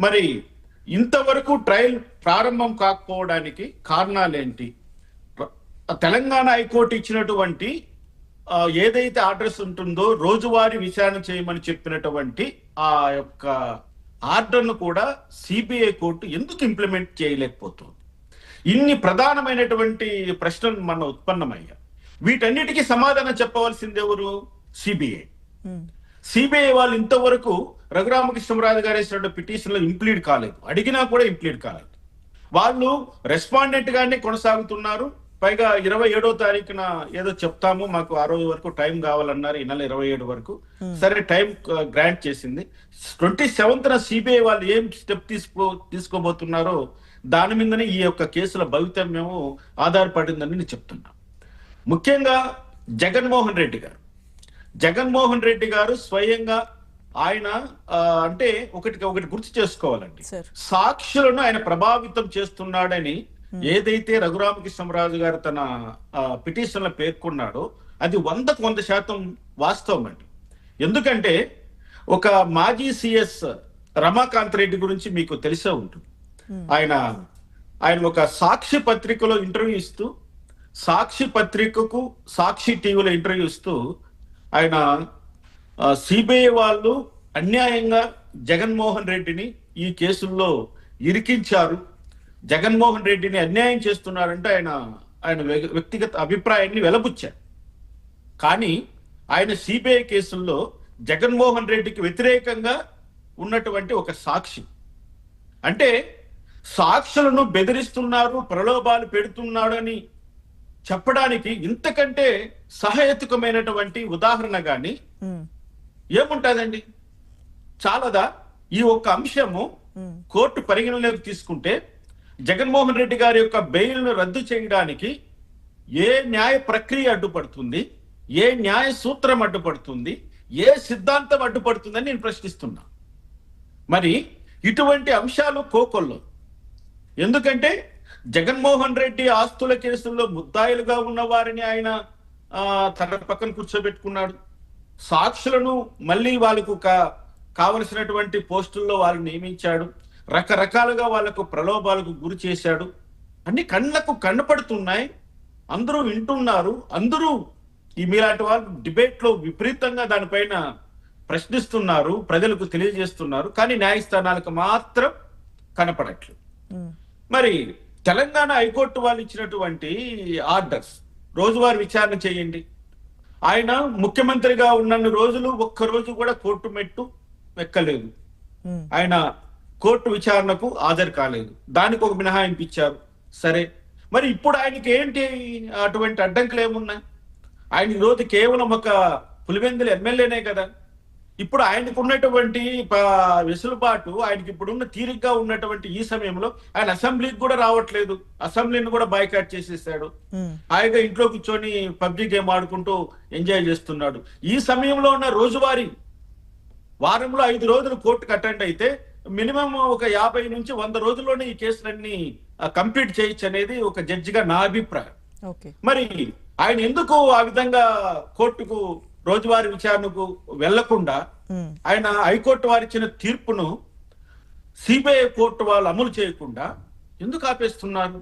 మరి ఇంతవరకు ట్రయల్ ప్రారంభం కాకపోవడానికి కారణాలేంటి? తెలంగాణ హైకోర్టు ఇచ్చినటువంటి ఏదైతే ఆర్డర్స్ ఉంటుందో రోజువారీ విచారణ చేయమని చెప్పినటువంటి ఆ యొక్క ఆర్డర్ను కూడా సిబిఐ కోర్టు ఎందుకు ఇంప్లిమెంట్ చేయలేకపోతుంది? ఇన్ని ప్రధానమైనటువంటి ప్రశ్నలు మన ఉత్పన్నమయ్యా. వీటన్నిటికీ సమాధానం చెప్పవలసింది ఎవరు? సిబిఐ. సిబిఐ వాళ్ళు ఇంతవరకు రఘురామకృష్ణరాజు గారు వేసిన పిటిషన్ లో ఇంప్లీడ్ కాలేదు, అడిగినా కూడా ఇంప్లీడ్ కాలేదు. వాళ్ళు రెస్పాండెంట్ గానే కొనసాగుతున్నారు. పైగా 27వ తారీఖున ఏదో చెప్తాము, మాకు ఆ రోజు వరకు టైం కావాలన్నారు. ఈ నెల 27 వరకు సరే టైం గ్రాంట్ చేసింది. 27న సిబిఐ వాళ్ళు ఏం స్టెప్ తీసుకోబోతున్నారో దాని మీదనే ఈ యొక్క కేసుల భవితవ్యము ఆధారపడిందని నేను చెప్తున్నా. ముఖ్యంగా జగన్మోహన్ రెడ్డి గారు స్వయంగా ఆయన అంటే ఒకటి గుర్తు చేసుకోవాలండి. సాక్షులను ఆయన ప్రభావితం చేస్తున్నాడని ఏదైతే రఘురామకృష్ణరాజు గారు తన పిటిషన్ లో పేర్కొన్నాడో అది 100% వాస్తవం అండి. ఎందుకంటే ఒక మాజీ సిఎస్ రమాకాంత్ రెడ్డి గురించి మీకు తెలిసే ఉంటుంది. ఆయన ఒక సాక్షి పత్రికలో ఇంటర్వ్యూ ఇస్తూ, సాక్షి పత్రికకు సాక్షి టీవీలో ఇంటర్వ్యూ ఇస్తూ ఆయన సిబిఐ వాళ్ళు అన్యాయంగా జగన్మోహన్ రెడ్డిని ఈ కేసుల్లో ఇరికించారు, జగన్మోహన్ రెడ్డిని అన్యాయం చేస్తున్నారంటే ఆయన వ్యక్తిగత అభిప్రాయాన్ని వెలబుచ్చారు. కానీ ఆయన సిబిఐ కేసుల్లో జగన్మోహన్ రెడ్డికి వ్యతిరేకంగా ఉన్నటువంటి ఒక సాక్షి, అంటే సాక్షులను బెదిరిస్తున్నారు, ప్రలోభాలు పెడుతున్నాడు అని చెప్పడానికి ఇంతకంటే సహేతుకమైనటువంటి ఉదాహరణ గాని ఏముంటుందండి? చాలదా? ఈ ఒక్క అంశము కోర్టు పరిగణలోకి తీసుకుంటే జగన్మోహన్ రెడ్డి గారి యొక్క బెయిల్ను రద్దు చేయడానికి ఏ న్యాయ ప్రక్రియ అడ్డుపడుతుంది, ఏ న్యాయ సూత్రం అడ్డుపడుతుంది, ఏ సిద్ధాంతం అడ్డుపడుతుందని నేను ప్రశ్నిస్తున్నా. మరి ఇటువంటి అంశాలు కోకొల్లో. ఎందుకంటే జగన్మోహన్ రెడ్డి ఆస్తుల కేసుల్లో ముద్దాయిలుగా ఉన్న వారిని ఆయన తన పక్కన కూర్చోబెట్టుకున్నాడు. సాక్షులను మళ్ళీ వాళ్ళకు కావలసినటువంటి పోస్టుల్లో వాళ్ళని నియమించాడు. రకరకాలుగా వాళ్ళకు ప్రలోభాలకు గురి చేశాడు. అన్ని కళ్ళకు కనపడుతున్నాయి, అందరూ వింటున్నారు. అందరూ మీలాంటి వాళ్ళు డిబేట్ లో విపరీతంగా దానిపైన ప్రశ్నిస్తున్నారు, ప్రజలకు తెలియజేస్తున్నారు. కానీ న్యాయస్థానాలకు మాత్రం కనపడట్లేదు. మరి తెలంగాణ హైకోర్టు వాళ్ళు ఇచ్చినటువంటి ఆర్డర్స్ రోజువారీ విచారణ చేయండి. ఆయన ముఖ్యమంత్రిగా ఉన్నన్ని రోజులు ఒక్కరోజు కూడా కోర్టు మెట్టు ఎక్కలేదు, ఆయన కోర్టు విచారణకు హాజరు కాలేదు. దానికి ఒక మినహాయింపు ఇచ్చారు. సరే, మరి ఇప్పుడు ఆయనకి ఏంటి అటువంటి అడ్డంకులు ఏమున్నాయి? ఆయన ఈరోజు కేవలం ఒక పులివెందుల ఎమ్మెల్యేనే కదా. ఇప్పుడు ఆయనకు ఉన్నటువంటి వెసులుబాటు, ఆయనకి ఇప్పుడున్న తీరిగ్గా ఉన్నటువంటి ఈ సమయంలో ఆయన అసెంబ్లీకి కూడా రావట్లేదు, అసెంబ్లీని కూడా బాయ్కాట్ చేసేసాడు. హాయిగా ఇంట్లో కూర్చొని పబ్జి గేమ్ ఆడుకుంటూ ఎంజాయ్ చేస్తున్నాడు. ఈ సమయంలో ఉన్న రోజువారీ వారంలో 5 రోజులు కోర్టుకు అటెండ్ అయితే మినిమం ఒక 50 నుంచి 100 రోజుల్లోనే ఈ కేసులన్నీ కంప్లీట్ చేయొచ్చు అనేది ఒక జడ్జిగా నా అభిప్రాయం. మరి ఆయన ఎందుకు ఆ విధంగా కోర్టుకు రోజువారీ విచారణకు వెళ్లకుండా ఆయన హైకోర్టు వారు ఇచ్చిన తీర్పును సిబిఐ కోర్టు వాళ్ళు అమలు చేయకుండా ఎందుకు ఆపేస్తున్నారు?